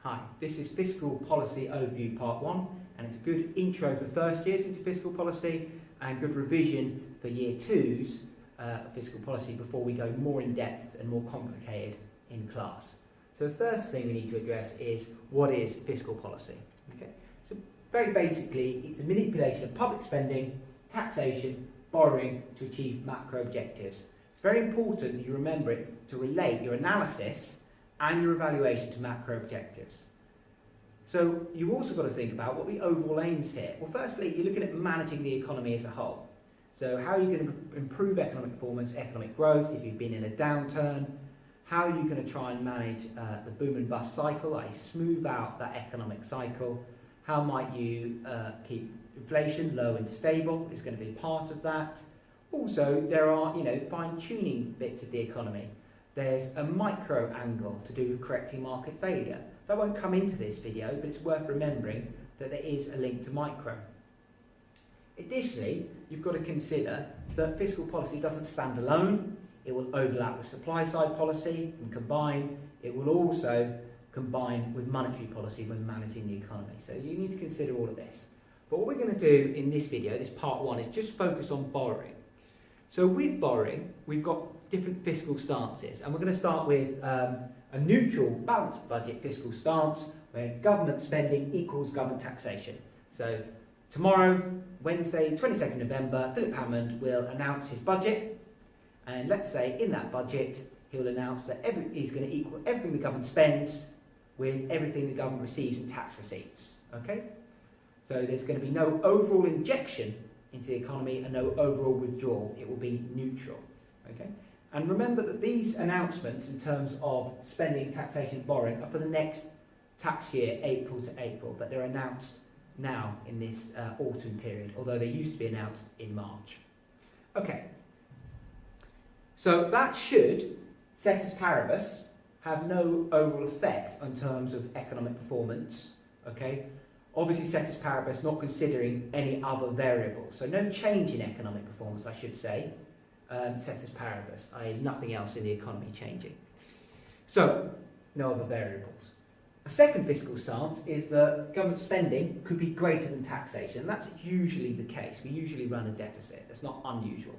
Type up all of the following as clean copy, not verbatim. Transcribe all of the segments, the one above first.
Hi, this is Fiscal Policy Overview Part 1, and it's a good intro for first years into fiscal policy and good revision for year 2's fiscal policy before we go more in depth and more complicated in class. So the first thing we need to address is what is fiscal policy. Okay? So very basically, it's a manipulation of public spending, taxation, borrowing to achieve macro objectives. It's very important that you remember it to relate your analysis and your evaluation to macro objectives. So you've also got to think about what the overall aims here. Well, firstly, you're looking at managing the economy as a whole. So how are you going to improve economic performance, economic growth if you've been in a downturn? How are you going to try and manage the boom and bust cycle, i.e. smooth out that economic cycle? How might you keep inflation low and stable? Is going to be part of that. Also, there are, fine-tuning bits of the economy. There's a micro angle to do with correcting market failure. That won't come into this video, but it's worth remembering that there is a link to micro. Additionally, you've got to consider that fiscal policy doesn't stand alone. It will overlap with supply side policy and combine. It will also combine with monetary policy when managing the economy. So you need to consider all of this. But what we're going to do in this video, this part 1, is just focus on borrowing. So with borrowing, we've got different fiscal stances, and we're going to start with a neutral, balanced budget fiscal stance where government spending equals government taxation. So tomorrow, Wednesday, 22nd November, Philip Hammond will announce his budget, and let's say in that budget he'll announce that he's going to equal everything the government spends with everything the government receives in tax receipts. Okay? So there's going to be no overall injection into the economy and no overall withdrawal. It will be neutral. Okay? And remember that these announcements in terms of spending, taxation, borrowing are for the next tax year, April to April, but they're announced now in this autumn period, although they used to be announced in March. Okay, so that should, ceteris paribus, have no overall effect in terms of economic performance. Okay, obviously ceteris paribus not considering any other variables, so no change in economic performance, I should say. Ceteris paribus, i.e. nothing else in the economy changing. So, no other variables. A second fiscal stance is that government spending could be greater than taxation, and that's usually the case. We usually run a deficit. That's not unusual.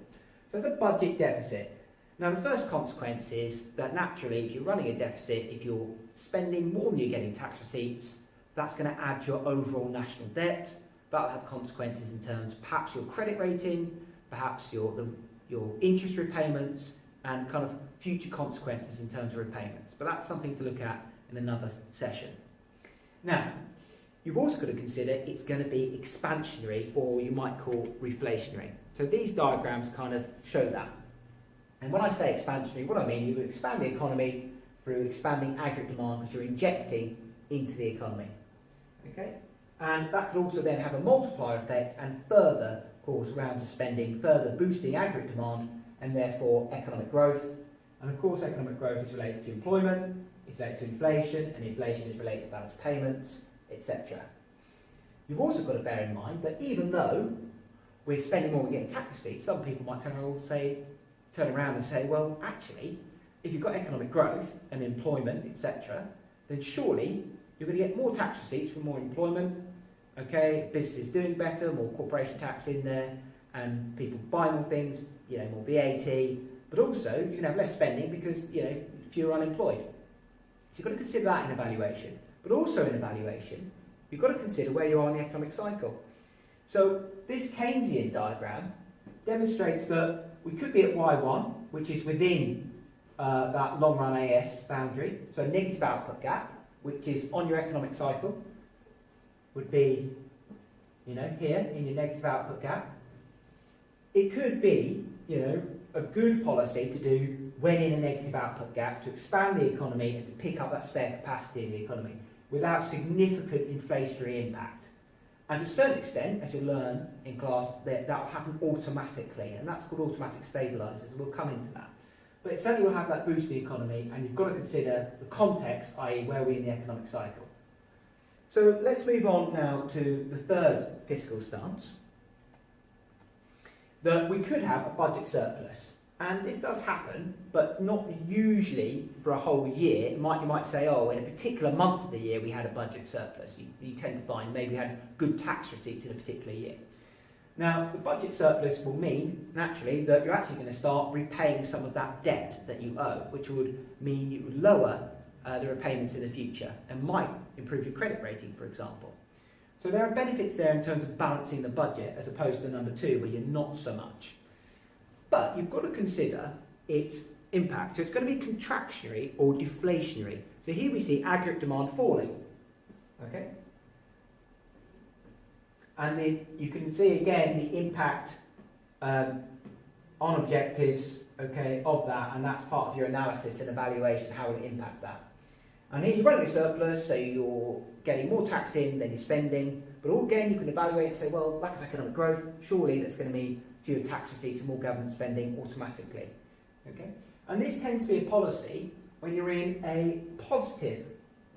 So it's a budget deficit. Now the first consequence is that naturally, if you're running a deficit, if you're spending more than you're getting tax receipts, that's going to add to your overall national debt. That'll have consequences in terms of perhaps your credit rating, perhaps your interest repayments, and kind of future consequences in terms of repayments. But that's something to look at in another session. Now, you've also got to consider it's going to be expansionary, or you might call reflationary. So these diagrams kind of show that. And when I say expansionary, what I mean, you would expand the economy through expanding aggregate demand because you're injecting into the economy. Okay? And that could also then have a multiplier effect and further cause rounds of spending, further boosting aggregate demand and therefore economic growth. And of course, economic growth is related to employment, it's related to inflation, and inflation is related to balance payments, etc. You've also got to bear in mind that even though we're spending more, we're getting tax receipts, some people might turn around and say, well, actually, if you've got economic growth and employment, etc., then surely you're going to get more tax receipts from more employment. Okay, businesses doing better, more corporation tax in there, and people buy more things, more VAT, but also you can have less spending because, fewer unemployed. So you've got to consider that in evaluation. But also in evaluation, you've got to consider where you are in the economic cycle. So this Keynesian diagram demonstrates that we could be at Y1, which is within that long run AS boundary, so a negative output gap, which is on your economic cycle, would be, here in your negative output gap. It could be, a good policy to do when in a negative output gap to expand the economy and to pick up that spare capacity in the economy without significant inflationary impact. And to a certain extent, as you'll learn in class, that will happen automatically, and that's called automatic stabilisers, and we'll come into that. But it certainly will have that boost the economy, and you've got to consider the context, i.e. where we're in the economic cycle. So let's move on now to the third fiscal stance, that we could have a budget surplus. And this does happen, but not usually for a whole year. You might say, oh, in a particular month of the year we had a budget surplus. You tend to find maybe we had good tax receipts in a particular year. Now, the budget surplus will mean, naturally, that you're actually going to start repaying some of that debt that you owe, which would mean you would lower the repayments in the future and might improve your credit rating, for example. So there are benefits there in terms of balancing the budget as opposed to number 2, where you're not so much. But you've got to consider its impact. So it's going to be contractionary or deflationary. So here we see aggregate demand falling. Okay? And you can see again the impact on objectives, okay, of that, and that's part of your analysis and evaluation, how will it impact that. And here you're running a surplus, so you're getting more tax in than you're spending, but all again you can evaluate and say, well, lack of economic growth, surely that's going to mean fewer tax receipts and more government spending automatically. Okay? And this tends to be a policy when you're in a positive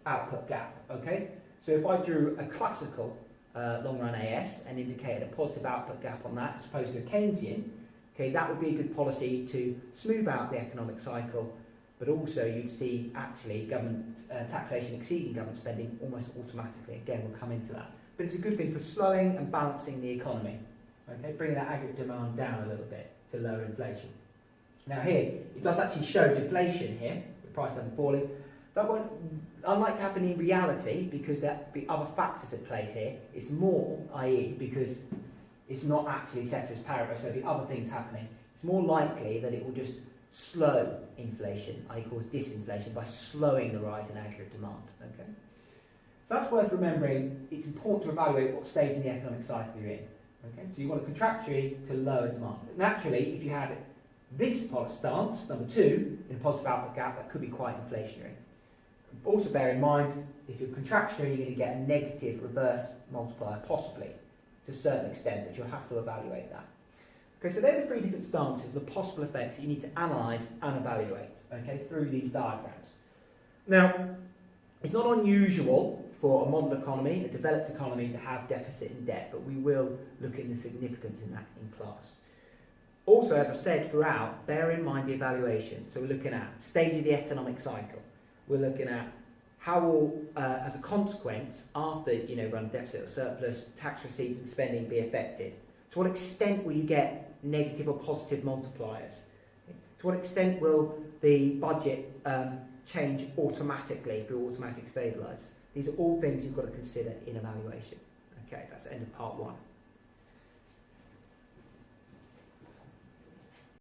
output gap. Okay? So if I drew a classical long-run AS and indicated a positive output gap on that as opposed to a Keynesian, okay, that would be a good policy to smooth out the economic cycle, but also you'd see actually government taxation exceeding government spending almost automatically. Again, we'll come into that. But it's a good thing for slowing and balancing the economy. Okay, bringing that aggregate demand down a little bit to lower inflation. Now here, it does actually show deflation here, with price level falling. That won't, unlike to happen in reality, because there be other factors at play here, it's more, i.e. because it's not actually ceteris paribus, so the other things happening, it's more likely that it will just slow inflation, i.e. cause disinflation, by slowing the rise in aggregate demand. Okay? So that's worth remembering. It's important to evaluate what stage in the economic cycle you're in. Okay? So you want a contractionary to lower demand. Naturally, if you had this stance, number 2, in a positive output gap, that could be quite inflationary. Also bear in mind, if you're contractionary, you're going to get a negative reverse multiplier, possibly, to a certain extent, but you'll have to evaluate that. Okay, so they're the 3 different stances, the possible effects that you need to analyse and evaluate, okay, through these diagrams. Now, it's not unusual for a modern economy, a developed economy, to have deficit and debt, but we will look at the significance in that in class. Also, as I've said throughout, bear in mind the evaluation. So we're looking at stage of the economic cycle. We're looking at how will, as a consequence, after run deficit or surplus, tax receipts and spending be affected. To what extent will you get negative or positive multipliers? To what extent will the budget change automatically through automatic stabilisers? These are all things you've got to consider in evaluation. Okay, that's the end of part 1.